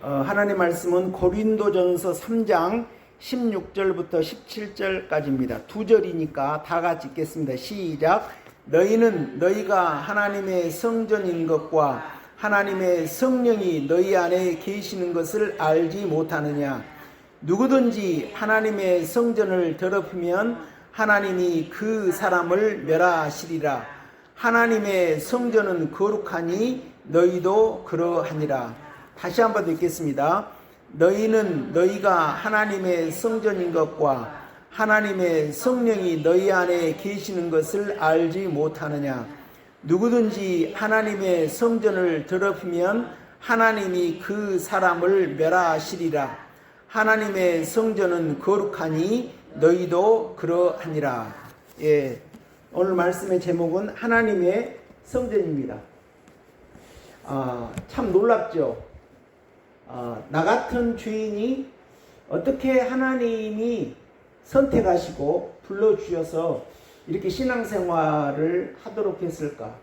하나님 말씀은 고린도전서 3장 16절부터 17절까지입니다. 두 절이니까 다 같이 읽겠습니다. 시작. 너희는 너희가 하나님의 성전인 것과 하나님의 성령이 너희 안에 계시는 것을 알지 못하느냐. 누구든지 하나님의 성전을 더럽히면 하나님이 그 사람을 멸하시리라. 하나님의 성전은 거룩하니 너희도 그러하니라. 다시 한번 듣겠습니다. 너희는 너희가 하나님의 성전인 것과 하나님의 성령이 너희 안에 계시는 것을 알지 못하느냐. 누구든지 하나님의 성전을 더럽히면 하나님이 그 사람을 멸하시리라. 하나님의 성전은 거룩하니 너희도 그러하니라. 예, 오늘 말씀의 제목은 하나님의 성전입니다. 참 놀랍죠. 나 같은 죄인이 어떻게 하나님이 선택하시고 불러주셔서 이렇게 신앙생활을 하도록 했을까?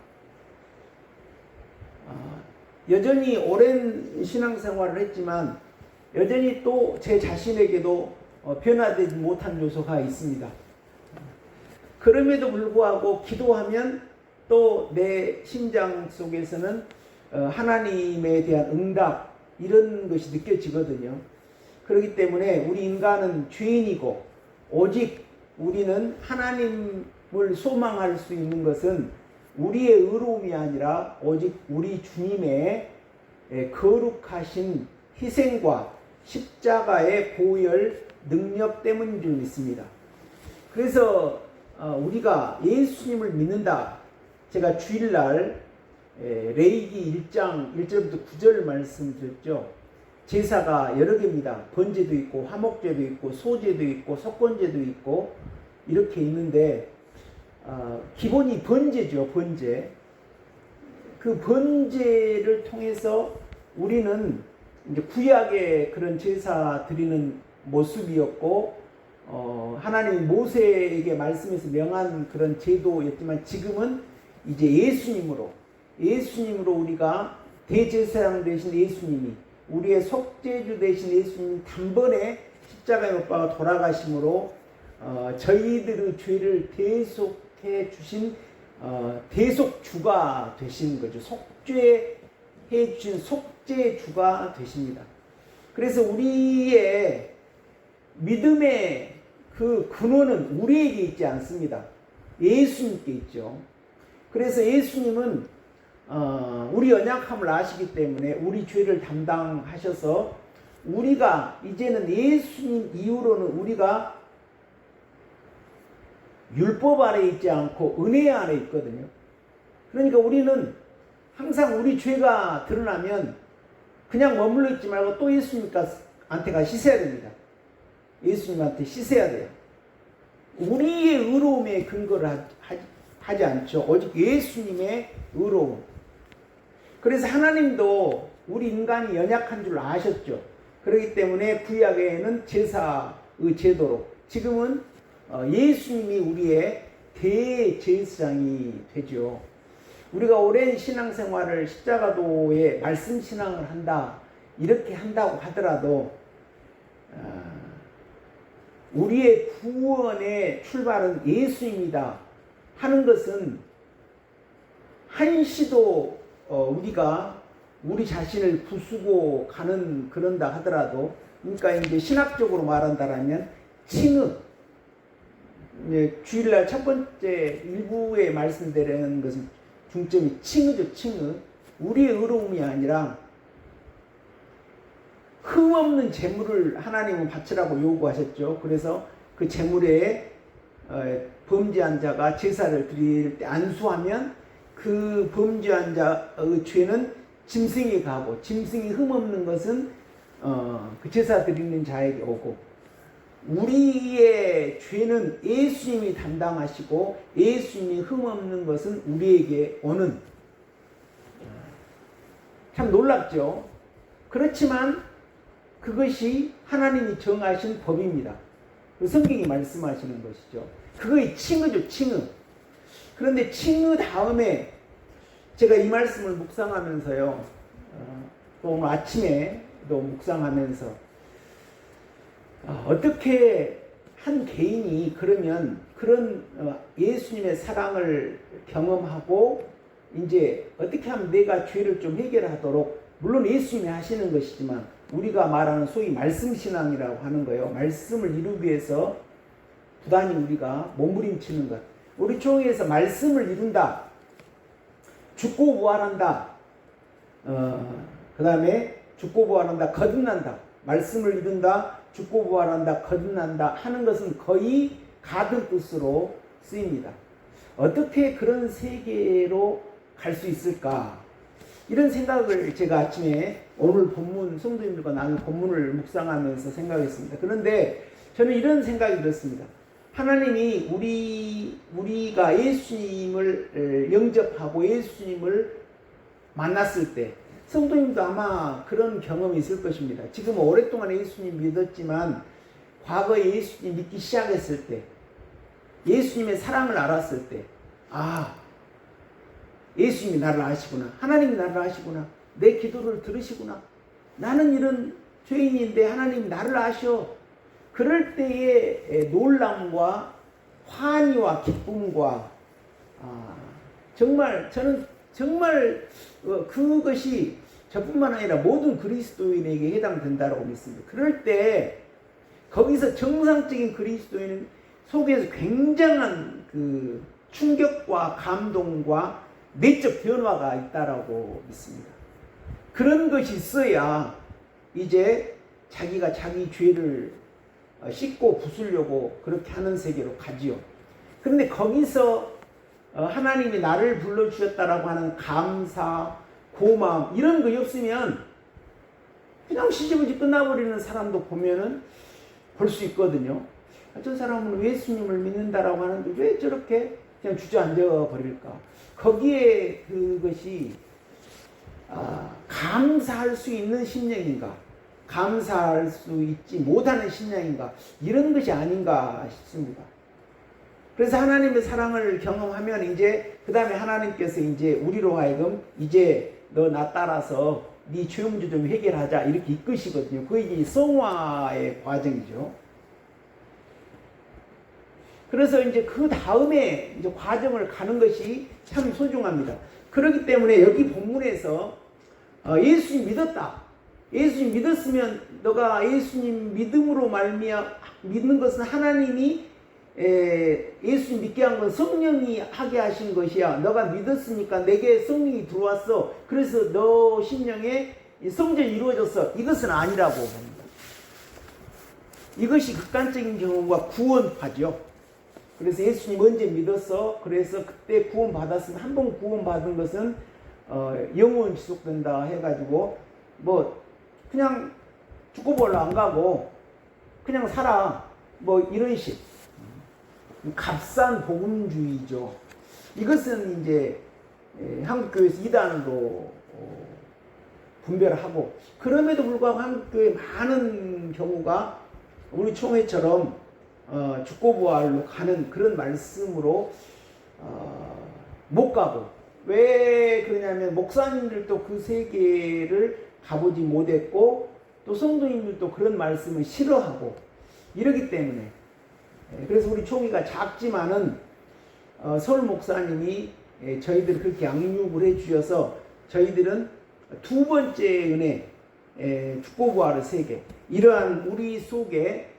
여전히 오랜 신앙생활을 했지만 여전히 또 제 자신에게도 변화되지 못한 요소가 있습니다. 그럼에도 불구하고 기도하면 또 내 심장 속에서는 하나님에 대한 응답 이런 것이 느껴지거든요. 그렇기 때문에 우리 인간은 죄인이고 오직 우리는 하나님을 소망할 수 있는 것은 우리의 의로움이 아니라 오직 우리 주님의 거룩하신 희생과 십자가의 보혈 능력 때문인 줄 믿습니다. 그래서 우리가 예수님을 믿는다. 제가 주일날 레위기 1장 1절부터 9절 말씀드렸죠. 제사가 여러 개입니다. 번제도 있고 화목제도 있고 소제도 있고 속건제도 있고 이렇게 있는데 기본이 번제죠. 번제. 그 번제를 통해서 우리는 이제 구약의 그런 제사 드리는 모습이었고 하나님이 모세에게 말씀해서 명한 그런 제도였지만 지금은 이제 예수님으로 우리가 대제사장 되신 예수님이 우리의 속죄주 되신 예수님이 단번에 십자가에 못 박아 돌아가심으로 저희들의 죄를 대속해 주신 대속주가 되신 거죠. 속죄해 주신 속죄주가 되십니다. 그래서 우리의 믿음의 그 근원은 우리에게 있지 않습니다. 예수님께 있죠. 그래서 예수님은 우리 연약함을 아시기 때문에 우리 죄를 담당하셔서 우리가 이제는 예수님 이후로는 우리가 율법 아래 있지 않고 은혜 안에 있거든요. 그러니까 우리는 항상 우리 죄가 드러나면 그냥 머물러 있지 말고 또 예수님한테 가 씻어야 됩니다. 예수님한테 씻어야 돼요. 우리의 의로움에 근거를 하지 않죠. 오직 예수님의 의로움. 그래서 하나님도 우리 인간이 연약한 줄 아셨죠. 그렇기 때문에 구약에는 제사의 제도로 지금은 예수님이 우리의 대제사장이 되죠. 우리가 오랜 신앙생활을 십자가도의 말씀 신앙을 한다 이렇게 한다고 하더라도 우리의 구원의 출발은 예수입니다 하는 것은 한시도 우리가 우리 자신을 부수고 가는 그런다 하더라도 그러니까 이제 신학적으로 말한다라면 칭의 주일날 첫 번째 일부에 말씀드리는 것은 중점이 칭의죠. 칭의. 우리의 의로움이 아니라 흠없는 제물을 하나님은 바치라고 요구하셨죠. 그래서 그 제물에 범죄한 자가 제사를 드릴 때 안수하면 그 범죄한 자의 죄는 짐승이 가고 짐승이 흠없는 것은 그 제사 드리는 자에게 오고 우리의 죄는 예수님이 담당하시고 예수님이 흠없는 것은 우리에게 오는 참 놀랍죠. 그렇지만 그것이 하나님이 정하신 법입니다. 성경이 말씀하시는 것이죠. 그거의 칭의죠. 칭의. 그런데 칭의 다음에 제가 이 말씀을 묵상하면서요 또 오늘 아침에 또 묵상하면서 어떻게 한 개인이 그러면 그런 예수님의 사랑을 경험하고 이제 어떻게 하면 내가 죄를 좀 해결하도록, 물론 예수님이 하시는 것이지만 우리가 말하는 소위 말씀신앙이라고 하는 거예요. 말씀을 이루기 위해서 부단히 우리가 몸부림치는 것. 우리 총회에서 말씀을 이룬다, 죽고 부활한다, 그 다음에 죽고 부활한다, 거듭난다, 말씀을 이룬다, 죽고 부활한다, 거듭난다 하는 것은 거의 같은 뜻으로 쓰입니다. 어떻게 그런 세계로 갈 수 있을까? 이런 생각을 제가 아침에 오늘 본문, 성도님들과 나눈 본문을 묵상하면서 생각했습니다. 그런데 저는 이런 생각이 들었습니다. 하나님이 우리가 예수님을 영접하고 예수님을 만났을 때, 성도님도 아마 그런 경험이 있을 것입니다. 지금 오랫동안 예수님 믿었지만 과거에 예수님 믿기 시작했을 때, 예수님의 사랑을 알았을 때, 예수님이 나를 아시구나, 하나님이 나를 아시구나, 내 기도를 들으시구나, 나는 이런 죄인인데 하나님이 나를 아셔. 그럴 때의 놀람과 환희와 기쁨과 정말 저는 정말 그것이 저뿐만 아니라 모든 그리스도인에게 해당된다고 믿습니다. 그럴 때 거기서 정상적인 그리스도인 속에서 굉장한 그 충격과 감동과 내적 변화가 있다라고 믿습니다. 그런 것이 있어야 이제 자기가 자기 죄를 씻고 부수려고 그렇게 하는 세계로 가지요. 그런데 거기서 하나님이 나를 불러주셨다라고 하는 감사, 고마움 이런 거 없으면 그냥 시시무지 끝나버리는 사람도 보면은 볼 수 있거든요. 저 사람은 예수님을 믿는다라고 하는데 왜 저렇게 그냥 주저앉아 버릴까? 거기에 그것이 감사할 수 있는 심령인가? 감사할 수 있지 못하는 심령인가? 이런 것이 아닌가 싶습니다. 그래서 하나님의 사랑을 경험하면 이제 그 다음에 하나님께서 이제 우리로 하여금 이제 너 나 따라서 네 죄 문제 좀 해결하자 이렇게 이끄시거든요. 그게 성화의 과정이죠. 그래서 이제 그 다음에 이제 과정을 가는 것이 참 소중합니다. 그렇기 때문에 여기 본문에서 예수님 믿었다. 예수님 믿었으면 너가 예수님 믿음으로 믿는 것은 하나님이 예수님 믿게 한 건 성령이 하게 하신 것이야. 너가 믿었으니까 내게 성령이 들어왔어. 그래서 너 심령에 성전이 이루어졌어. 이것은 아니라고 합니다. 이것이 극단적인 경험과 구원파죠. 그래서 예수님 언제 믿었어? 그래서 그때 구원 받았으면 한 번 구원 받은 것은 영원 지속된다 해가지고 뭐 그냥 죽고 벌러 안 가고 그냥 살아 뭐 이런 식 값싼 복음주의죠. 이것은 이제 한국교회에서 이단으로 분별하고 그럼에도 불구하고 한국교회 많은 경우가 우리 총회처럼 죽고 부활로 가는 그런 말씀으로 못 가고 왜 그러냐면 목사님들도 그 세계를 가보지 못했고 또 성도님들도 그런 말씀을 싫어하고 이러기 때문에 그래서 우리 총회가 작지만은 서울 목사님이 저희들 그렇게 양육을 해주셔서 저희들은 두 번째 은혜 죽고 부활의 세계 이러한 우리 속에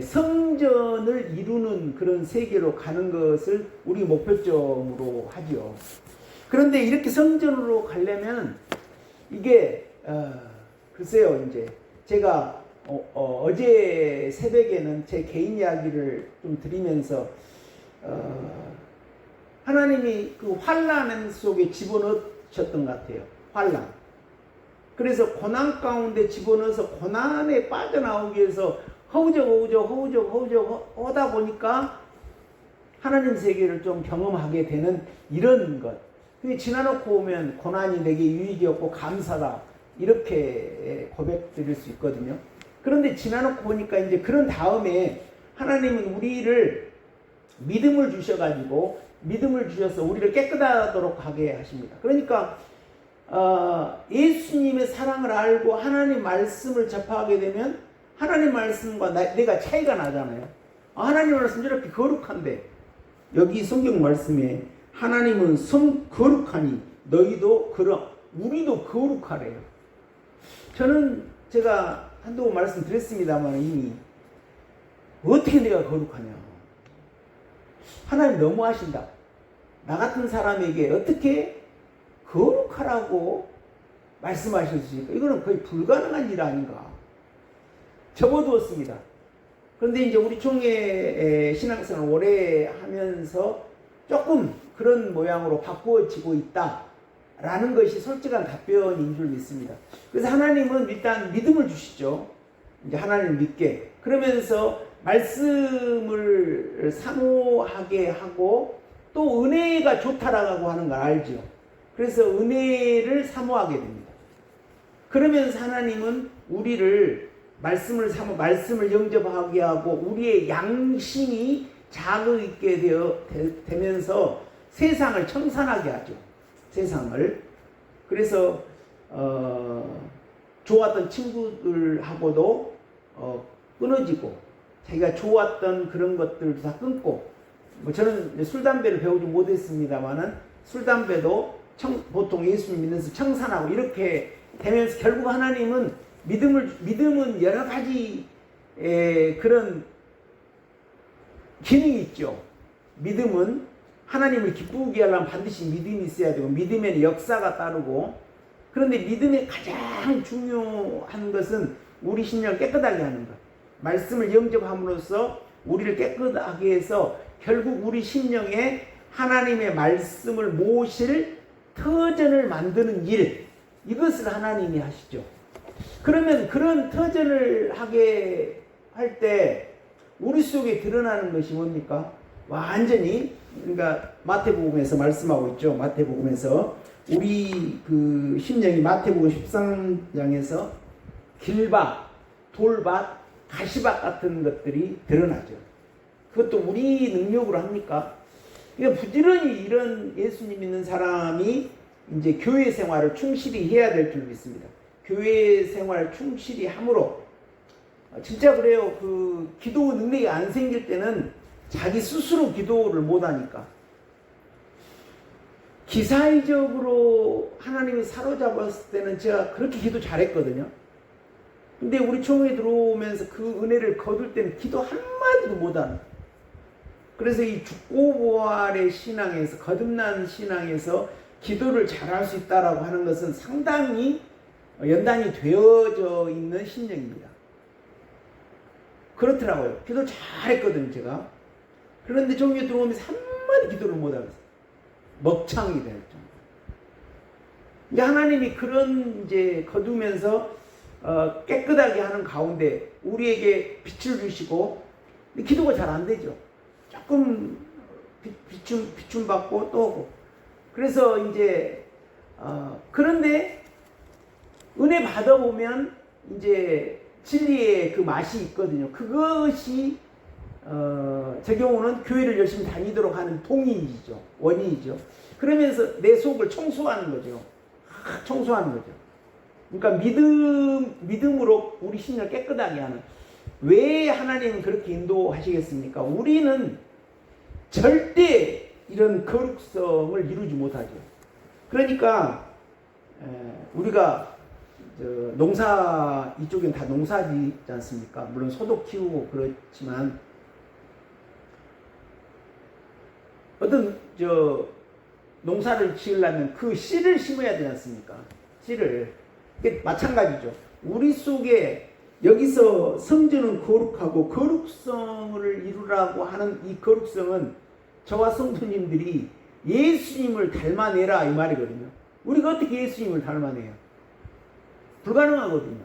성전을 이루는 그런 세계로 가는 것을 우리 목표점으로 하죠. 그런데 이렇게 성전으로 가려면 이게 글쎄요 이제 제가 어제 새벽에는 제 개인 이야기를 좀 드리면서 하나님이 그 환난 속에 집어넣으셨던 것 같아요. 환난. 그래서 고난 가운데 집어넣어서 고난에 빠져나오기 위해서 허우적 하다 보니까 하나님 세계를 좀 경험하게 되는 이런 것. 근데 지나놓고 오면 고난이 내게 유익이었고 감사다. 이렇게 고백 드릴 수 있거든요. 그런데 지나놓고 보니까 이제 그런 다음에 하나님은 우리를 믿음을 주셔가지고 믿음을 주셔서 우리를 깨끗하도록 하게 하십니다. 그러니까 예수님의 사랑을 알고 하나님 말씀을 접하게 되면 하나님 말씀과 내가 차이가 나잖아요. 하나님 말씀 저렇게 거룩한데 여기 성경 말씀에 하나님은 거룩하니 너희도 우리도 거룩하래요. 저는 제가 한두 번 말씀드렸습니다만 이미 어떻게 내가 거룩하냐. 하나님 너무하신다. 나 같은 사람에게 어떻게 거룩하라고 말씀하실 수 있을까? 이거는 거의 불가능한 일 아닌가. 접어두었습니다. 그런데 이제 우리 총회 신앙생활을 오래 하면서 조금 그런 모양으로 바꾸어지고 있다라는 것이 솔직한 답변인 줄 믿습니다. 그래서 하나님은 일단 믿음을 주시죠. 이제 하나님을 믿게. 그러면서 말씀을 사모하게 하고 또 은혜가 좋다라고 하는 걸 알죠. 그래서 은혜를 사모하게 됩니다. 그러면서 하나님은 우리를 말씀을 영접하게 하고 우리의 양심이 자극 있게 되면서 세상을 청산하게 하죠. 세상을. 그래서 좋았던 친구들하고도 끊어지고 자기가 좋았던 그런 것들도 다 끊고 저는 술, 담배를 배우지 못했습니다만은 술, 담배도 보통 예수님 믿으면서 청산하고 이렇게 되면서 결국 하나님은 믿음은 여러 가지 그런 기능이 있죠. 믿음은 하나님을 기쁘게 하려면 반드시 믿음이 있어야 되고 믿음에는 역사가 따르고 그런데 믿음의 가장 중요한 것은 우리 심령을 깨끗하게 하는 것. 말씀을 영접함으로써 우리를 깨끗하게 해서 결국 우리 심령에 하나님의 말씀을 모실 터전을 만드는 일, 이것을 하나님이 하시죠. 그러면 그런 터전을 하게 할 때 우리 속에 드러나는 것이 뭡니까? 완전히 그러니까 마태복음에서 말씀하고 있죠. 마태복음에서 우리 그 심령이 마태복음 13장에서 길밭, 돌밭, 가시밭 같은 것들이 드러나죠. 그것도 우리 능력으로 합니까? 그러니까 부지런히 이런 예수님 믿는 사람이 이제 교회 생활을 충실히 해야 될 줄 믿습니다. 교회 생활 충실히 함으로 진짜 그래요. 그 기도 능력이 안 생길 때는 자기 스스로 기도를 못 하니까 기사회적으로 하나님이 사로잡았을 때는 제가 그렇게 기도 잘했거든요. 근데 우리 총회에 들어오면서 그 은혜를 거둘 때는 기도 한마디도 못하는. 그래서 이 죽고 부활의 신앙에서 거듭난 신앙에서 기도를 잘할 수 있다라고 하는 것은 상당히 연단이 되어져 있는 심령입니다. 그렇더라고요. 기도 잘했거든요, 제가. 그런데 종교에 들어오면서 한마디 기도를 못하겠어요. 먹창이 될 정도. 이제 하나님이 그런 이제 거두면서 깨끗하게 하는 가운데 우리에게 빛을 주시고 기도가 잘 안 되죠. 조금 비춤 받고 또 오고. 그래서 이제 그런데 은혜 받아보면 이제 진리의 그 맛이 있거든요. 그것이 제 경우는 교회를 열심히 다니도록 하는 동인이죠. 원인이죠. 그러면서 내 속을 청소하는 거죠. 청소하는 거죠. 그러니까 믿음으로 우리 신을 깨끗하게 하는. 왜 하나님은 그렇게 인도하시겠습니까? 우리는 절대 이런 거룩성을 이루지 못하죠. 그러니까 우리가 농사 이쪽엔 다 농사 짓지 않습니까? 물론 소도 키우고 그렇지만 어떤 농사를 지으려면 그 씨를 심어야 되지 않습니까? 씨를. 마찬가지죠. 우리 속에 여기서 성전은 거룩하고 거룩성을 이루라고 하는 이 거룩성은 저와 성도님들이 예수님을 닮아내라 이 말이거든요. 우리가 어떻게 예수님을 닮아내요? 불가능하거든요.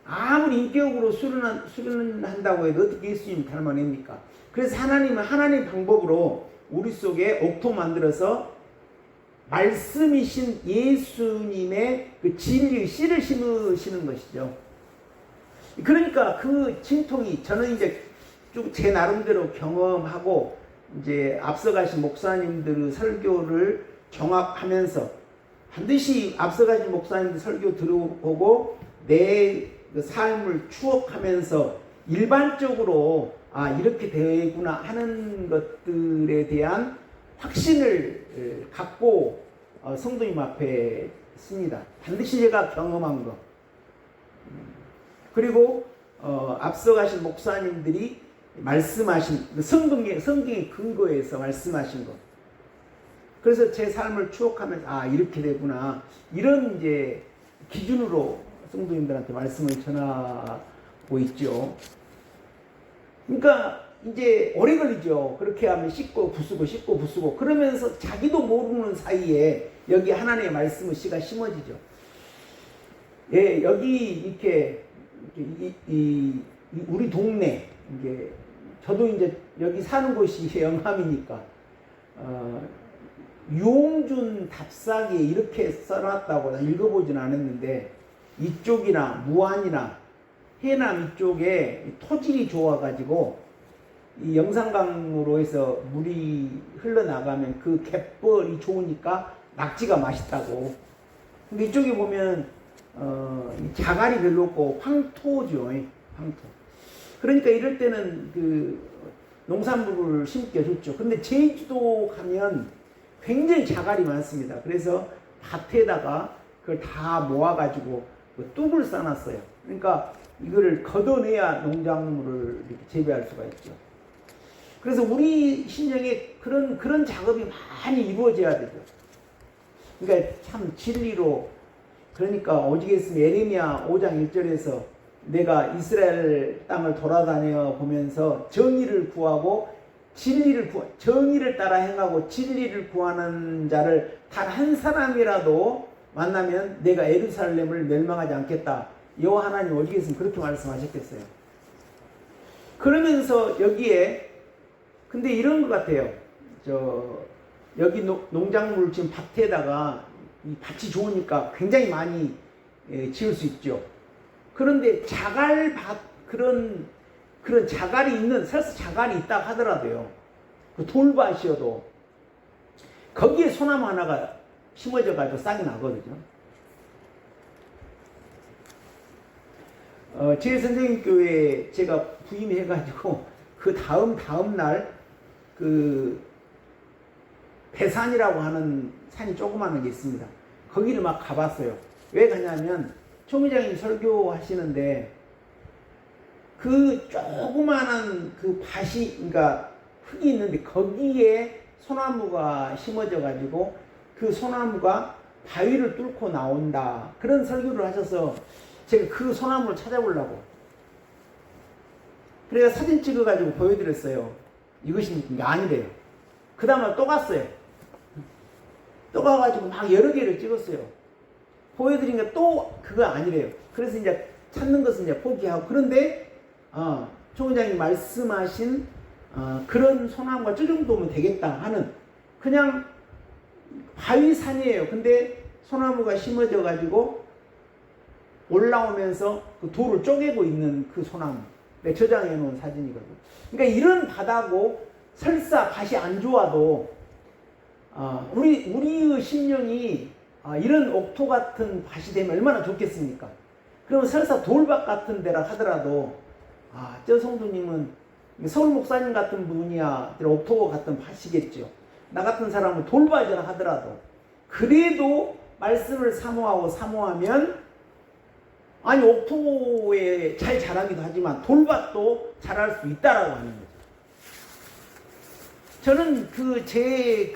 아무리 인격으로 수련한다고 해도 어떻게 예수님을 닮아냅니까? 그래서 하나님은 하나님 방법으로 우리 속에 옥토 만들어서 말씀이신 예수님의 그 진리의 씨를 심으시는 것이죠. 그러니까 그 진통이 저는 이제 쭉 제 나름대로 경험하고 이제 앞서가신 목사님들의 설교를 종합하면서 반드시 앞서가신 목사님들 설교 들어보고 내 그 삶을 추억하면서 일반적으로 이렇게 되구나 하는 것들에 대한 확신을 갖고 성도님 앞에 씁니다. 반드시 제가 경험한 거. 그리고 앞서가신 목사님들이 말씀하신 성경의 근거에서 말씀하신 것. 그래서 제 삶을 추억하면서 이렇게 되구나 이런 이제 기준으로 성도님들한테 말씀을 전하고 있죠. 그러니까 이제 오래 걸리죠. 그렇게 하면 씻고 부수고 그러면서 자기도 모르는 사이에 여기 하나님의 말씀의 씨가 심어지죠. 예, 여기 이렇게 우리 동네 이게 저도 이제 여기 사는 곳이 영암이니까 유홍준 답사기에 이렇게 써놨다고 읽어보진 않았는데 이쪽이나 무안이나 해남 이쪽에 토질이 좋아가지고 이 영산강으로 해서 물이 흘러나가면 그 갯벌이 좋으니까 낙지가 맛있다고. 근데 이쪽에 보면 자갈이 별로 없고 황토죠. 황토. 그러니까 이럴 때는 그 농산물을 심기 좋죠. 근데 제주도 가면 굉장히 자갈이 많습니다. 그래서 밭에다가 그걸 다 모아가지고 뚝을 싸놨어요. 그러니까 이거를 걷어내야 농작물을 이렇게 재배할 수가 있죠. 그래서 우리 심령에 그런 작업이 많이 이루어져야 되죠. 그러니까 참 진리로, 그러니까 오직했으면 예레미야 5장 1절에서 내가 이스라엘 땅을 돌아다녀 보면서 정의를 구하고 정의를 따라 행하고 진리를 구하는 자를 단 한 사람이라도 만나면 내가 예루살렘을 멸망하지 않겠다. 여호와 하나님 오직했으면 그렇게 말씀하셨겠어요. 그러면서 여기에 근데 이런 것 같아요. 여기 농작물 지금 밭에다가 이 밭이 좋으니까 굉장히 많이 지을 수 있죠. 그런데 자갈밭 그런 자갈이 있는 설사 자갈이 있다 하더라도요. 그 돌밭이어도 거기에 소나무 하나가 심어져 가지고 싹이 나거든요. 제 선생님 교회에 제가 부임해 가지고 그 다음 날 그 배산이라고 하는 산이 조그마한 게 있습니다. 거기를 막 가봤어요. 왜 가냐면 총회장님 설교하시는데 그 조그마한 그 밭이 그러니까 흙이 있는데 거기에 소나무가 심어져 가지고 그 소나무가 바위를 뚫고 나온다. 그런 설교를 하셔서 제가 그 소나무를 찾아보려고. 그래서 사진 찍어가지고 보여드렸어요. 이것이 아니래요. 그 다음에 또 갔어요. 또 가가지고 막 여러 개를 찍었어요. 보여드리니까 또 그거 아니래요. 그래서 이제 찾는 것은 이제 포기하고. 그런데, 총회장님 말씀하신, 그런 소나무가 저 정도면 되겠다 하는 그냥 바위산이에요. 근데 소나무가 심어져 가지고 올라오면서 그 돌을 쪼개고 있는 그 소나무. 내 저장해 놓은 사진이거든요. 그러니까 이런 바다고 설사 밭이 안 좋아도 우리의 심령이 이런 옥토 같은 밭이 되면 얼마나 좋겠습니까? 그러면 설사 돌밭 같은 데라 하더라도 저 성도님은 서울 목사님 같은 분이야 옥토 같은 밭이겠죠. 나 같은 사람은 돌밭이라 하더라도 그래도 말씀을 사모하면 아니 옥토에 잘 자라기도 하지만 돌밭도 자랄 수 있다라고 하는 거죠. 저는 그것에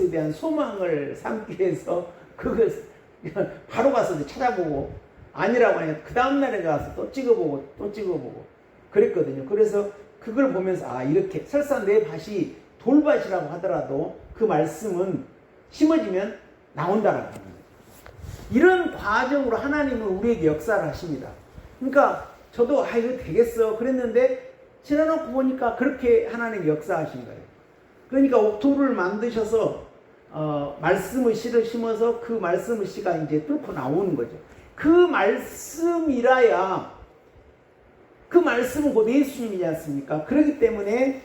대한 소망을 삼기 위해서 그것을 바로 가서 찾아보고 아니라고 하니까 그 다음날에 가서 또 찍어보고 그랬거든요. 그래서 그걸 보면서 이렇게 설사 내 밭이 돌밭이라고 하더라도 그 말씀은 심어지면 나온다라고 하는 거예요. 이런 과정으로 하나님은 우리에게 역사를 하십니다. 그러니까 저도 이거 되겠어 그랬는데 지나놓고 보니까 그렇게 하나님이 역사하신 거예요. 그러니까 옥토를 만드셔서 말씀의 씨를 심어서 그 말씀의 씨가 이제 뚫고 나오는 거죠. 그 말씀이라야 그 말씀은 곧 예수님이지 않습니까? 그렇기 때문에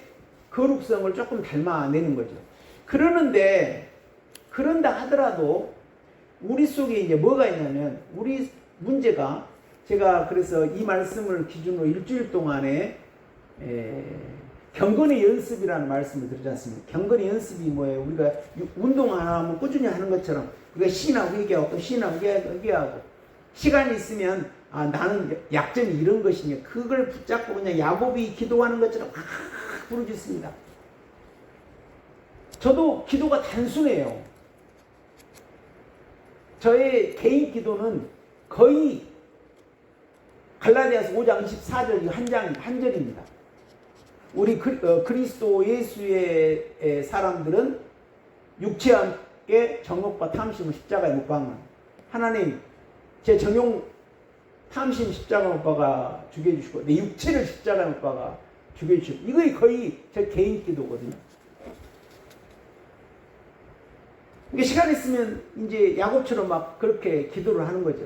거룩성을 조금 닮아내는 거죠. 그런다 하더라도 우리 속에 이제 뭐가 있냐면, 우리 문제가, 제가 그래서 이 말씀을 기준으로 일주일 동안에 경건의 연습이라는 말씀을 드리지 않습니까? 경건의 연습이 뭐예요? 우리가 운동 하나 하면 꾸준히 하는 것처럼 우리가 시인하고 얘기하고 또 시인하고 얘기하고 시간이 있으면 나는 약점이 이런 것이냐, 그걸 붙잡고 그냥 야곱이 기도하는 것처럼 막 부르짖습니다. 저도 기도가 단순해요. 저의 개인 기도는 거의 갈라디아서 5장 24절 한 절입니다. 우리 그리스도 예수의 사람들은 육체와 함께 정욕과 탐심을 십자가에 못 박는, 하나님 제 정욕 탐심 십자가 못 박아 죽여주시고 내 육체를 십자가에 못 박아 죽여주시고, 이거 거의 제 개인 기도거든요. 이게 시간 있으면 이제 야곱처럼 막 그렇게 기도를 하는 거죠.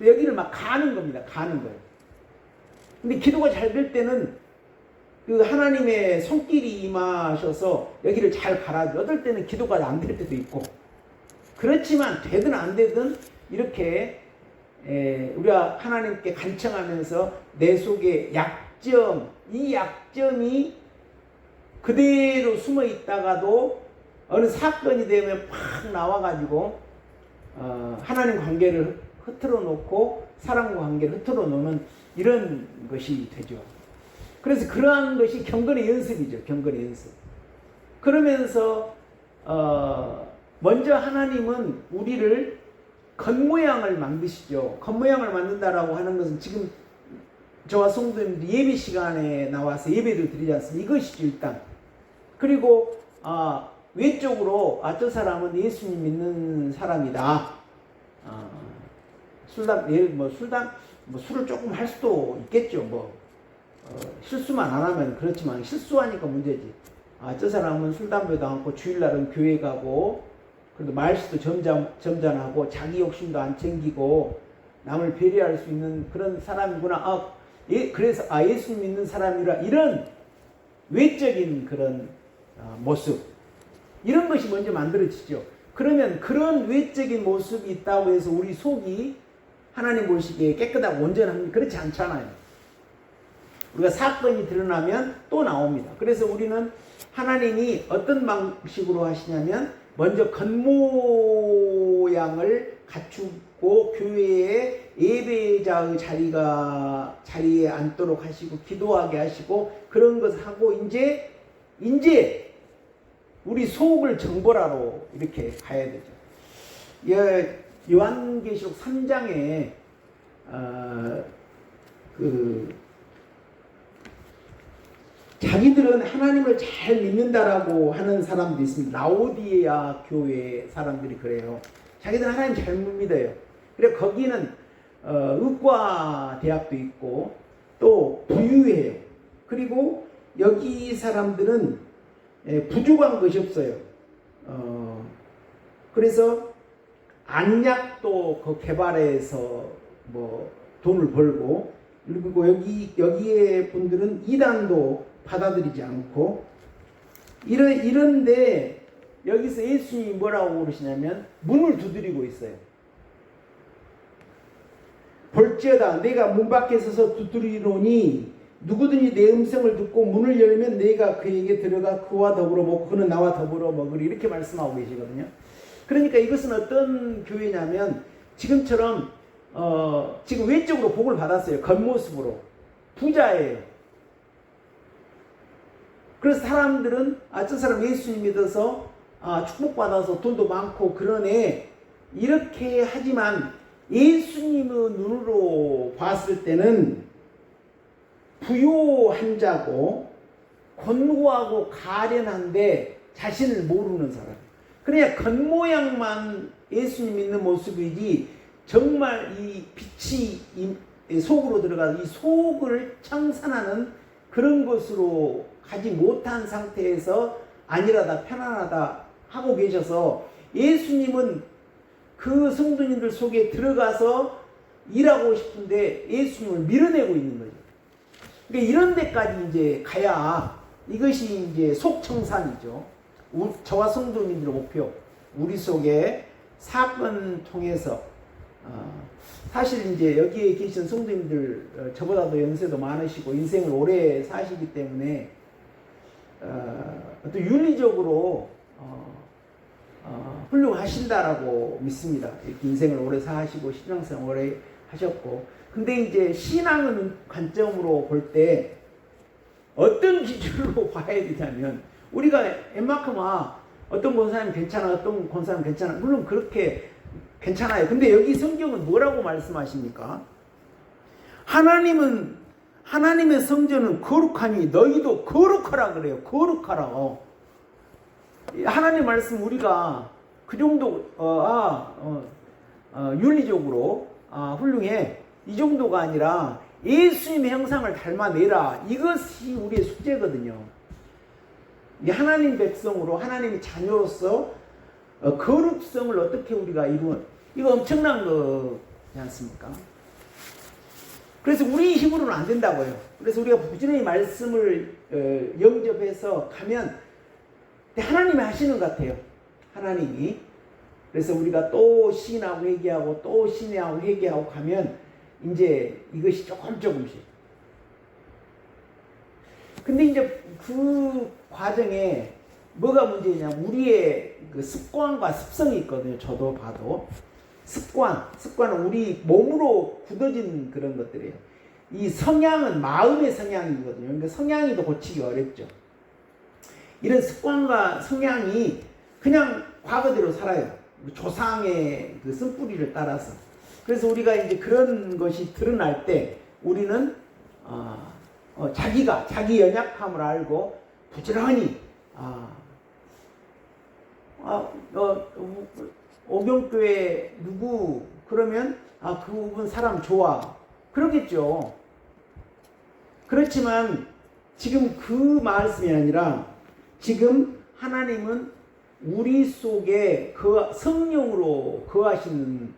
여기를 막 가는 겁니다. 가는 거예요. 근데 기도가 잘 될 때는 그 하나님의 손길이 임하셔서 여기를 잘 가라죠. 어떨 때는 기도가 안 될 때도 있고. 그렇지만 되든 안 되든 이렇게 우리가 하나님께 간청하면서 내 속에 약점, 이 약점이 그대로 숨어 있다가도 어느 사건이 되면 팍 나와가지고 하나님 관계를 흐트러 놓고 사랑과 관계를 흐트러 놓는 이런 것이 되죠. 그래서 그러한 것이 경건의 연습이죠. 경건의 연습. 그러면서 먼저 하나님은 우리를 겉모양을 만드시죠. 겉모양을 만든다라고 하는 것은 지금 저와 성도님들 예배 시간에 나와서 예배를 드리지 않습니까? 이것이죠, 일단. 그리고 외적으로 저 사람은 예수님 믿는 사람이다. 술을 조금 할 수도 있겠죠. 실수만 안 하면 그렇지만 실수하니까 문제지. 저 사람은 술 담배도 않고 주일날은 교회 가고, 그래도 말씨도 점잖하고 자기 욕심도 안 챙기고 남을 배려할 수 있는 그런 사람이구나. 그래서 예수님 믿는 사람이라, 이런 외적인 그런 모습, 이런 것이 먼저 만들어지죠. 그러면 그런 외적인 모습이 있다고 해서 우리 속이 하나님 보시기에 깨끗하고 온전합니까? 그렇지 않잖아요. 우리가 사건이 드러나면 또 나옵니다. 그래서 우리는 하나님이 어떤 방식으로 하시냐면, 먼저 겉모양을 갖추고 교회에 예배자의 자리에 앉도록 하시고 기도하게 하시고 그런 것을 하고 이제 우리 속을 정벌하러 이렇게 가야 되죠. 요한계시록 3장에 자기들은 하나님을 잘 믿는다라고 하는 사람도 있습니다. 라오디게아 교회 사람들이 그래요. 자기들은 하나님 잘 믿어요. 그래 거기는 의과 대학도 있고 또 부유해요. 그리고 여기 사람들은 부족한 것이 없어요. 그래서 안약도 그 개발해서 돈을 벌고, 그리고 여기에 분들은 이단도 받아들이지 않고 이런데 여기서 예수님이 뭐라고 그러시냐면 문을 두드리고 있어요. 볼지어다 내가 문 밖에 서서 두드리노니 누구든지 내 음성을 듣고 문을 열면 내가 그에게 들어가 그와 더불어 먹고 그는 나와 더불어 먹으리, 이렇게 말씀하고 계시거든요. 그러니까 이것은 어떤 교회냐면 지금처럼 지금 외적으로 복을 받았어요. 겉모습으로 부자예요. 그래서 사람들은 저 사람 예수님 믿어서 축복받아서 돈도 많고 그러네, 이렇게 하지만 예수님의 눈으로 봤을 때는 부요한 자고 곤고하고 가련한데 자신을 모르는 사람. 그냥 겉모양만 예수님 믿는 모습이지 정말 이 빛이 속으로 들어가서 이 속을 청산하는 그런 것으로 가지 못한 상태에서 안일하다 편안하다 하고 계셔서, 예수님은 그 성도님들 속에 들어가서 일하고 싶은데 예수님을 밀어내고 있는 거죠. 그러니까 이런 데까지 이제 가야 이것이 이제 속청산이죠. 저와 성도님들의 목표, 우리 속에 사건 통해서 사실 이제 여기에 계신 성도님들 저보다도 연세도 많으시고 인생을 오래 사시기 때문에 또 윤리적으로 훌륭하신다라고 믿습니다. 이렇게 인생을 오래 사시고 신앙생활 오래 하셨고, 근데 이제 신앙은 관점으로 볼 때 어떤 기준으로 봐야 되냐면, 우리가 웬만큼 어떤 권사님 괜찮아, 어떤 권사님 괜찮아, 물론 그렇게 괜찮아요. 근데 여기 성경은 뭐라고 말씀하십니까? 하나님의 성전은 거룩하니 너희도 거룩하라 그래요. 거룩하라. 하나님 말씀 우리가 그 정도 윤리적으로 훌륭해, 이 정도가 아니라 예수님의 형상을 닮아내라. 이것이 우리의 숙제거든요. 하나님 백성으로, 하나님의 자녀로서 거룩성을 어떻게 우리가 이거 엄청난 거지 않습니까? 그래서 우리 힘으로는 안 된다고요. 그래서 우리가 부지런히 말씀을 영접해서 가면 하나님이 하시는 것 같아요. 하나님이. 그래서 우리가 또 시인하고 회개하고 또 신뢰하고 회개하고 가면 이제 이것이 조금씩. 근데 이제 그 과정에 뭐가 문제냐, 우리의 그 습관과 습성이 있거든요. 저도 봐도 습관은 우리 몸으로 굳어진 그런 것들이에요. 이 성향은 마음의 성향이거든요. 그러니까 성향이 더 고치기 어렵죠. 이런 습관과 성향이 그냥 과거대로 살아요. 조상의 그 쓴뿌리를 따라서. 그래서 우리가 이제 그런 것이 드러날 때 우리는 자기가 자기 연약함을 알고 부지런히 오병교회 누구 그러면 그분 사람 좋아 그러겠죠. 그렇지만 지금 그 말씀이 아니라 지금 하나님은 우리 속에 그 성령으로 거하시는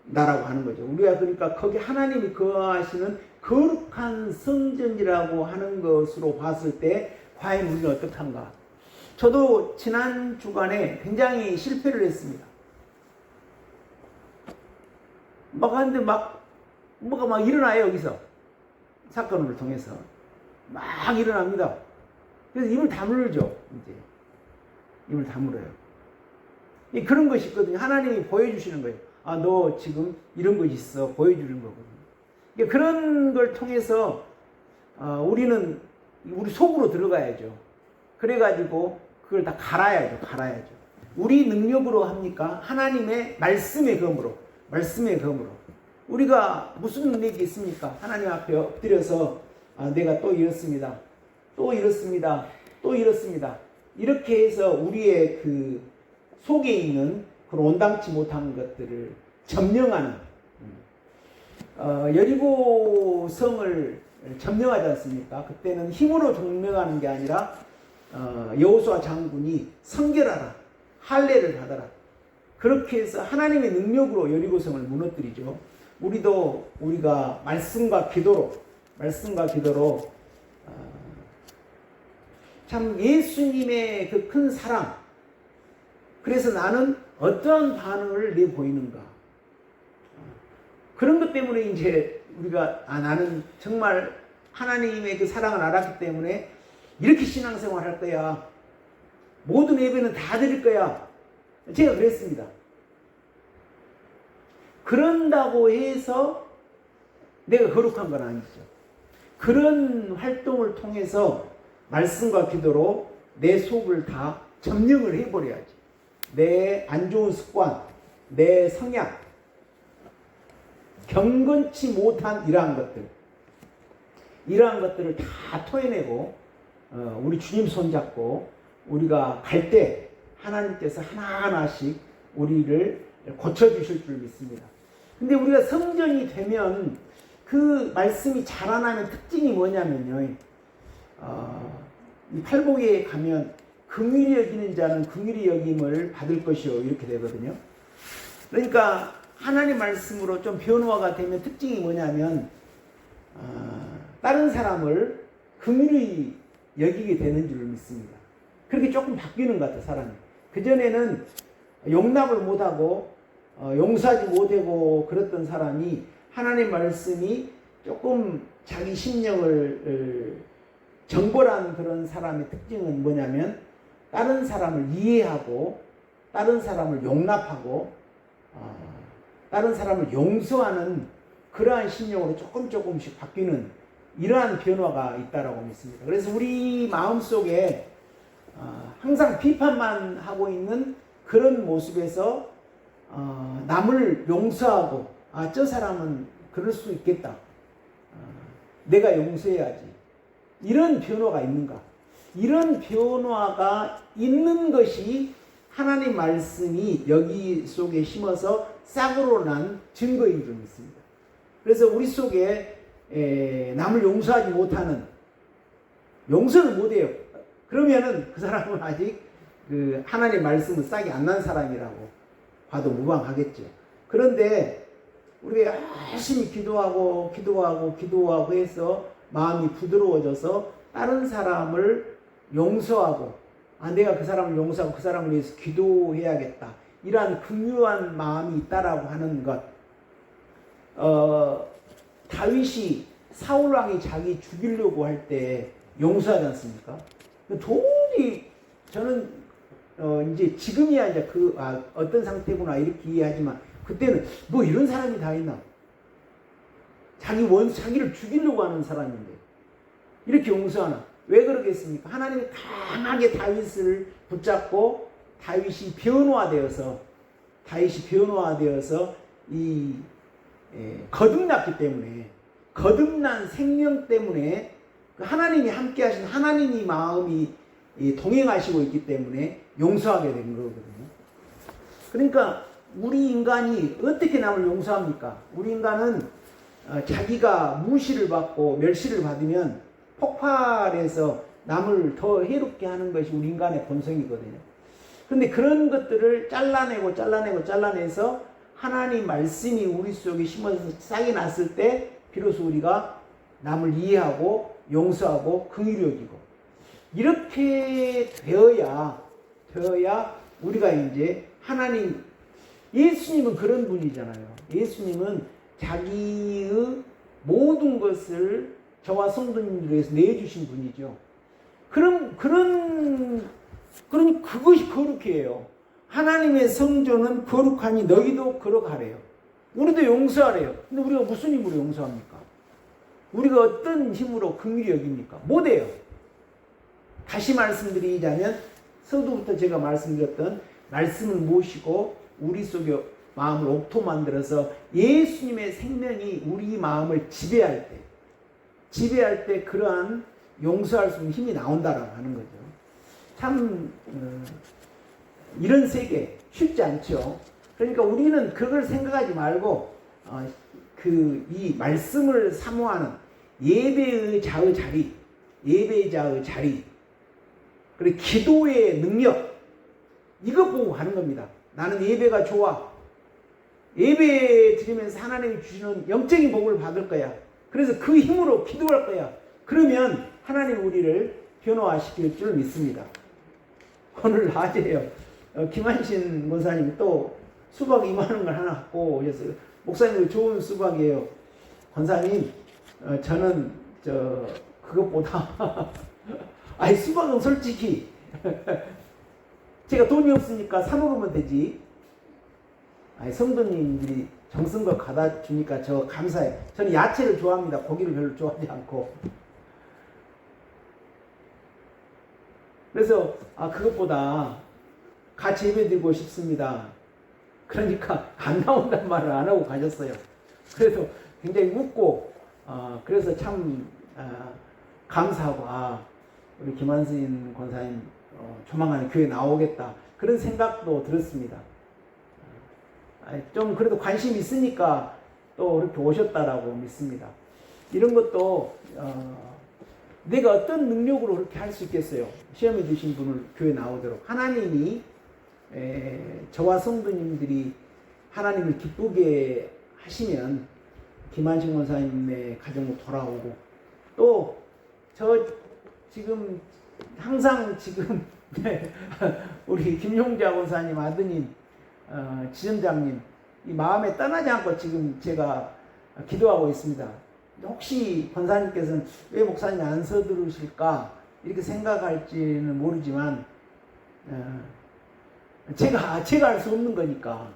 나라고 하는 거죠. 우리가 그러니까 거기 하나님이 거하시는 거룩한 성전이라고 하는 것으로 봤을 때 과연 우리는 어떡한가? 저도 지난 주간에 굉장히 실패를 했습니다. 하는데 뭐가 막 일어나요. 여기서 사건을 통해서 막 일어납니다. 그래서 입을 다물죠. 이제 입을 다물어요. 그런 것이 있거든요. 하나님이 보여주시는 거예요. 너 지금 이런 것이 있어. 보여주는 거거든요. 그런 걸 통해서 우리는 우리 속으로 들어가야죠. 그래가지고 그걸 다 갈아야죠. 우리 능력으로 합니까? 하나님의 말씀의 검으로. 우리가 무슨 능력이 있습니까? 하나님 앞에 엎드려서 내가 또 이렇습니다. 이렇게 해서 우리의 그 속에 있는 그런 온당치 못한 것들을 점령하는, 여리고 성을 점령하지 않습니까? 그때는 힘으로 점령하는 게 아니라 여호수아 장군이 성결하라, 할례를 받아라. 그렇게 해서 하나님의 능력으로 여리고성을 무너뜨리죠. 우리가 말씀과 기도로 참 예수님의 그 큰 사랑, 그래서 나는 어떠한 반응을 내보이는가, 그런 것 때문에 이제 우리가 나는 정말 하나님의 그 사랑을 알았기 때문에 이렇게 신앙생활 할 거야, 모든 예배는 다 드릴 거야, 제가 그랬습니다. 그런다고 해서 내가 거룩한 건 아니죠. 그런 활동을 통해서 말씀과 기도로 내 속을 다 점령을 해버려야지. 내 안 좋은 습관, 내 성향, 경건치 못한 이러한 것들을 다 토해내고 우리 주님 손잡고 우리가 갈 때 하나님께서 하나하나씩 우리를 고쳐주실 줄 믿습니다. 근데 우리가 성전이 되면 그 말씀이 자라나는 특징이 뭐냐면요, 이 팔복에 가면 긍휼히 여기는 자는 긍휼히 여김을 받을 것이요, 이렇게 되거든요. 그러니까 하나님 말씀으로 좀 변화가 되면 특징이 뭐냐면 다른 사람을 긍휼히 여기게 되는 줄 믿습니다. 그렇게 조금 바뀌는 것 같아요, 사람이. 그전에는 용납을 못하고 용서하지 못하고 그랬던 사람이 하나님 말씀이 조금 자기 심령을 정벌한 그런 사람의 특징은 뭐냐면 다른 사람을 이해하고 다른 사람을 용납하고 다른 사람을 용서하는 그러한 심령으로 조금씩 바뀌는 이러한 변화가 있다라고 믿습니다. 그래서 우리 마음속에 항상 비판만 하고 있는 그런 모습에서 남을 용서하고 저 사람은 그럴 수 있겠다. 내가 용서해야지. 이런 변화가 있는가? 이런 변화가 있는 것이 하나님 말씀이 여기 속에 심어서 싹으로 난 증거인 줄 믿습니다. 그래서 우리 속에 남을 용서하지 못하는, 용서를 못해요. 그러면은 그 사람은 아직 그 하나님 말씀은 싹이 안 난 사람이라고 봐도 무방하겠죠. 그런데 우리가 열심히 기도하고 해서 마음이 부드러워져서 다른 사람을 용서하고 내가 그 사람을 용서하고 그 사람을 위해서 기도해야겠다. 이러한 긍휼한 마음이 있다라고 하는 것. 다윗이 사울왕이 자기 죽이려고 할 때 용서하지 않습니까? 도저히 저는 이제 지금이야 이제 어떤 상태구나 이렇게 이해하지만 그때는 뭐 이런 사람이 다 있나? 자기를 죽이려고 하는 사람인데 이렇게 용서하나? 왜 그러겠습니까? 하나님이 강하게 다윗을 붙잡고 다윗이 변화되어서 거듭났기 때문에 거듭난 생명 때문에 하나님이 함께 하신 하나님이 마음이 동행하시고 있기 때문에 용서하게 된 거거든요. 그러니까 우리 인간이 어떻게 남을 용서합니까? 우리 인간은 자기가 무시를 받고 멸시를 받으면 폭발해서 남을 더 해롭게 하는 것이 우리 인간의 본성이거든요. 그런데 그런 것들을 잘라내서 하나님 말씀이 우리 속에 심어서 싹이 났을 때 비로소 우리가 남을 이해하고 용서하고 긍휼히 여기고 이렇게 되어야 우리가 이제 하나님, 예수님은 그런 분이잖아요. 예수님은 자기의 모든 것을 저와 성도님들을 위해서 내주신 분이죠. 그러니 그것이 거룩해요. 하나님의 성전은 거룩하니 너희도 거룩하래요. 우리도 용서하래요. 근데 우리가 무슨 힘으로 용서합니까? 우리가 어떤 힘으로 긍휼히 여깁니까? 못해요. 다시 말씀드리자면 서두부터 제가 말씀드렸던 말씀을 모시고 우리 속에 마음을 옥토 만들어서 예수님의 생명이 우리 마음을 지배할 때 그러한 용서할 수 있는 힘이 나온다라고 하는 거죠. 참 이런 세계 쉽지 않죠. 그러니까 우리는 그걸 생각하지 말고 이 말씀을 사모하는 예배자의 자리, 그리고 기도의 능력, 이것 보고 가는 겁니다. 나는 예배가 좋아. 예배 드리면서 하나님이 주시는 영적인 복을 받을 거야. 그래서 그 힘으로 기도할 거야. 그러면 하나님 우리를 변화시킬 줄 믿습니다. 오늘 낮에요. 김한신 권사님이 또 수박 이만한 걸 하나 갖고 오셨어요. 목사님 좋은 수박이에요. 권사님, 저는 그것보다 수박은 솔직히 제가 돈이 없으니까 사 먹으면 되지. 성도님들이 정성껏 갖다 주니까 저 감사해요. 저는 야채를 좋아합니다. 고기를 별로 좋아하지 않고. 그래서 그것보다 같이 예배드리고 싶습니다. 그러니까 안 나온단 말을 안 하고 가셨어요. 그래서 굉장히 웃고 그래서 참 감사하고 우리 김한신 권사님 조만간에 교회 나오겠다 그런 생각도 들었습니다. 좀 그래도 관심이 있으니까 또 이렇게 오셨다라고 믿습니다. 이런 것도 내가 어떤 능력으로 그렇게 할 수 있겠어요? 시험에 드신 분을 교회 나오도록 하나님이 저와 성도님들이 하나님을 기쁘게 하시면 김한신 권사님의 가정으로 돌아오고 또 저 지금 항상 우리 김용자 권사님 아드님 지점장님 이 마음에 떠나지 않고 지금 제가 기도하고 있습니다. 혹시 권사님께서는 왜 목사님이 안 서두르실까 이렇게 생각할지는 모르지만 제가 알 수 없는 거니까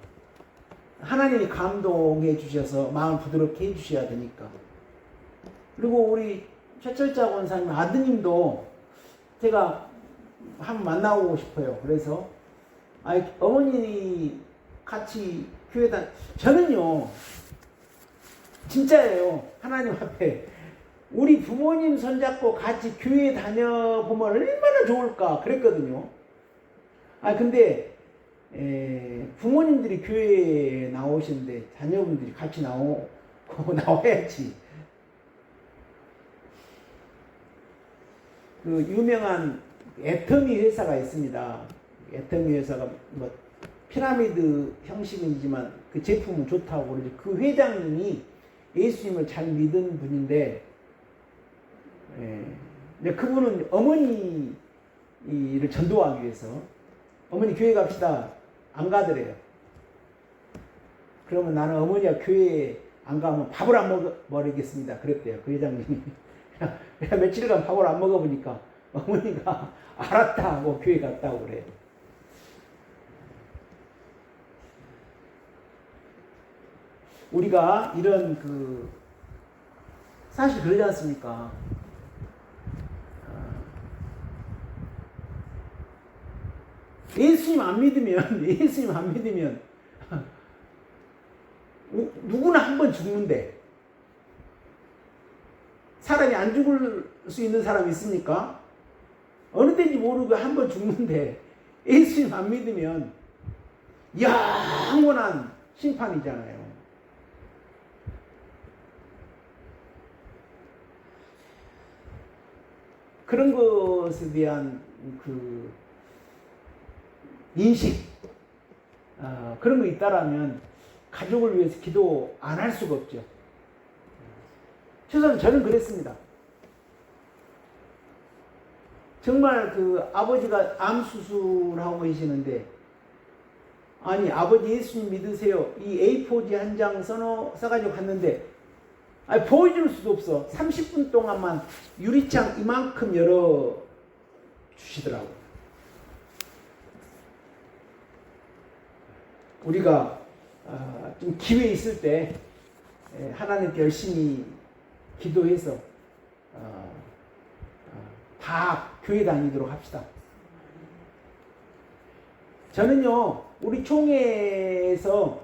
하나님이 감동해 주셔서 마음 부드럽게 해 주셔야 되니까. 그리고 우리 최철자 권사님 아드님도 제가 한번 만나고 싶어요. 그래서 어머니 같이 교회 저는요 진짜예요. 하나님 앞에 우리 부모님 손잡고 같이 교회 다녀보면 얼마나 좋을까 그랬거든요. 근데 부모님들이 교회에 나오시는데 자녀분들이 같이 나와야지. 그 유명한 애터미 회사가 있습니다. 애터미 회사가 뭐 피라미드 형식이지만 그 제품은 좋다고 그러죠. 그 회장님이 예수님을 잘 믿은 분인데, 그분은 어머니를 전도하기 위해서 어머니 교회 갑시다 안 가더래요. 그러면 나는 어머니가 교회에 안 가면 밥을 안 먹어버리겠습니다. 그랬대요. 그 회장님이. 그냥 며칠간 밥을 안 먹어보니까 어머니가 알았다 하고 교회 갔다고 그래요. 우리가 이런 사실 그러지 않습니까? 예수님 안 믿으면 누구나 한 번 죽는데 사람이 안 죽을 수 있는 사람이 있습니까? 어느 때인지 모르고 한 번 죽는데 예수님 안 믿으면 영원한 심판이잖아요. 그런 것에 대한 인식, 그런 거 있다라면 가족을 위해서 기도 안 할 수가 없죠. 최소한 저는 그랬습니다. 정말 아버지가 암 수술하고 계시는데, 아버지 예수님 믿으세요. 이 A4지 한 장 써가지고 갔는데, 보여줄 수도 없어. 30분 동안만 유리창 이만큼 열어 주시더라고요. 우리가 좀 기회 있을 때 하나님께 열심히 기도해서 다 교회 다니도록 합시다. 저는요 우리 총회에서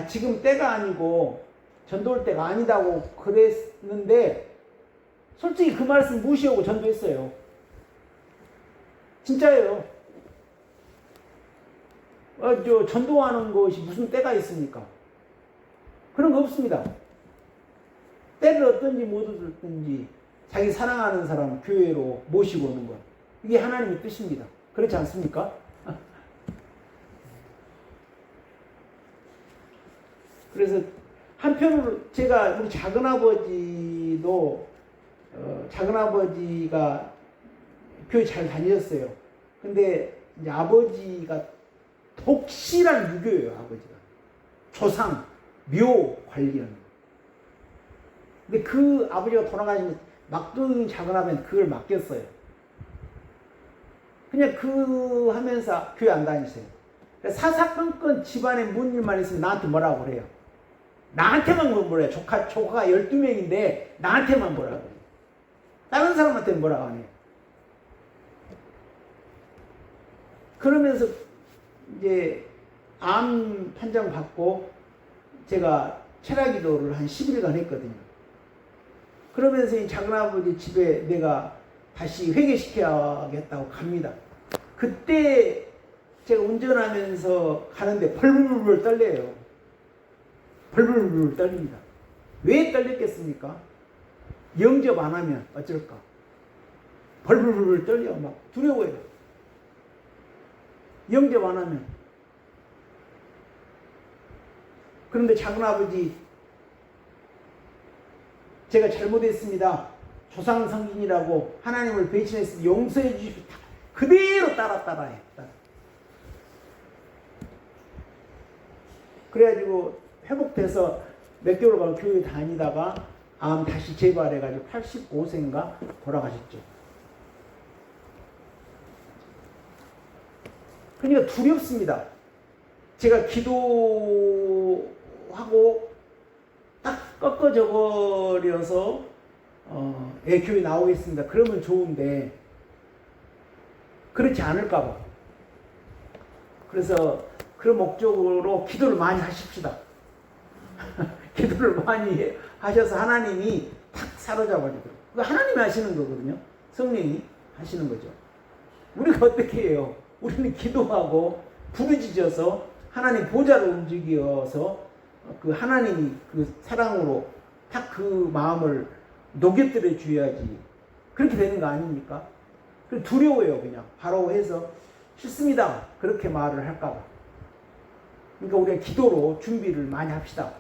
지금 때가 아니고 전도할 때가 아니다고 그랬는데 솔직히 그 말씀 무시하고 전도했어요. 진짜예요. 전도하는 것이 무슨 때가 있습니까? 그런 거 없습니다. 때를 어떤지 못 얻든지 자기 사랑하는 사람 교회로 모시고 오는 것, 이게 하나님의 뜻입니다. 그렇지 않습니까? 그래서 한편으로 제가 우리 작은아버지도 작은아버지가 교회 잘 다니셨어요. 근데 이제 아버지가 독실한 유교예요. 아버지가 조상 묘 관련. 근데 그 아버지가 돌아가시면 막둥이 작은아버지는 그걸 맡겼어요. 그냥 하면서 교회 안 다니세요. 사사건건 집안에 무슨 일만 있으면 나한테 뭐라고 그래요. 나한테만 뭐래요. 조카가 12명인데 나한테만 뭐라고 해요. 다른 사람한테는 뭐라고 안 해요. 그러면서 이제 암 판정 받고 제가 철야기도를 한 10일간 했거든요. 그러면서 이 작은아버지 집에 내가 다시 회개시켜야겠다고 갑니다. 그때 제가 운전하면서 가는데 벌벌벌 떨려요. 벌벌벌 떨립니다. 왜 떨렸겠습니까? 영접 안 하면 어쩔까? 벌벌벌 떨려. 막 두려워요. 영접 안 하면. 그런데 작은아버지, 제가 잘못했습니다. 조상성인이라고 하나님을 배신해서 용서해 주십시오. 그대로 따라해. 그래가지고 회복돼서 몇 개월간 교회 다니다가 암 다시 재발해가지고 85세인가 돌아가셨죠. 그러니까 두렵습니다. 제가 기도하고 딱 꺾어져 버려서 교회 나오겠습니다. 그러면 좋은데 그렇지 않을까 봐. 그래서 그런 목적으로 기도를 많이 하십시다. 기도를 많이 하셔서 하나님이 탁 사로잡아주더라고요. 그거 하나님이 하시는 거거든요. 성령이 하시는 거죠. 우리가 어떻게 해요? 우리는 기도하고 부르짖어서 하나님 보좌로 움직여서 그 하나님이 그 사랑으로 딱 그 마음을 녹여들여 줘야지. 그렇게 되는 거 아닙니까? 두려워요. 그냥 바로 해서 싫습니다. 그렇게 말을 할까 봐. 그러니까 우리가 기도로 준비를 많이 합시다.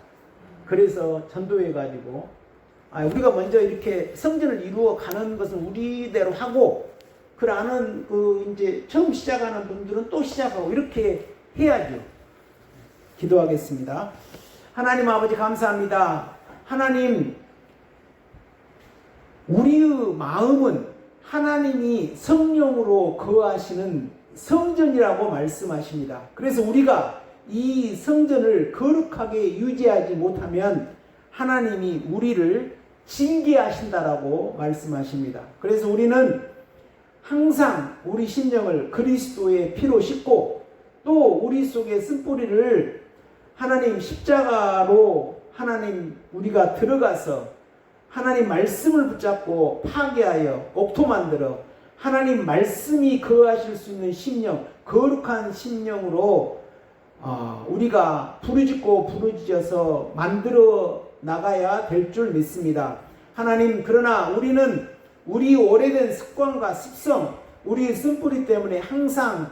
그래서 전도해가지고 우리가 먼저 이렇게 성전을 이루어 가는 것은 우리대로 하고 그러는 이제 처음 시작하는 분들은 또 시작하고 이렇게 해야죠. 기도하겠습니다. 하나님 아버지 감사합니다. 하나님 우리의 마음은 하나님이 성령으로 거하시는 성전이라고 말씀하십니다. 그래서 우리가 이 성전을 거룩하게 유지하지 못하면 하나님이 우리를 징계하신다라고 말씀하십니다. 그래서 우리는 항상 우리 심령을 그리스도의 피로 씻고 또 우리 속에 쓴뿌리를 하나님 십자가로 하나님 우리가 들어가서 하나님 말씀을 붙잡고 파괴하여 옥토 만들어 하나님 말씀이 거하실 수 있는 심령, 거룩한 심령으로 우리가 부르짖고 부르짖어서 만들어 나가야 될 줄 믿습니다. 하나님, 그러나 우리는 우리 오래된 습관과 습성, 우리 쓴뿌리 때문에 항상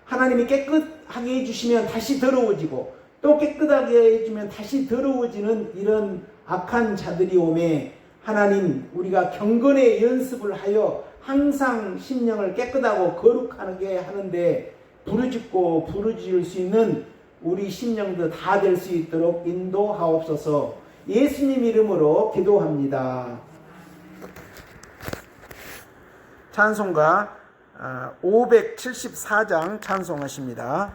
하나님이 깨끗하게 해주시면 다시 더러워지고 또 깨끗하게 해주면 다시 더러워지는 이런 악한 자들이 오매 하나님, 우리가 경건의 연습을 하여 항상 심령을 깨끗하고 거룩하게 하는데 부르짖고 부르짖을 수 있는 우리 심령도 다 될 수 있도록 인도하옵소서. 예수님 이름으로 기도합니다. 찬송가 574장 찬송하십니다.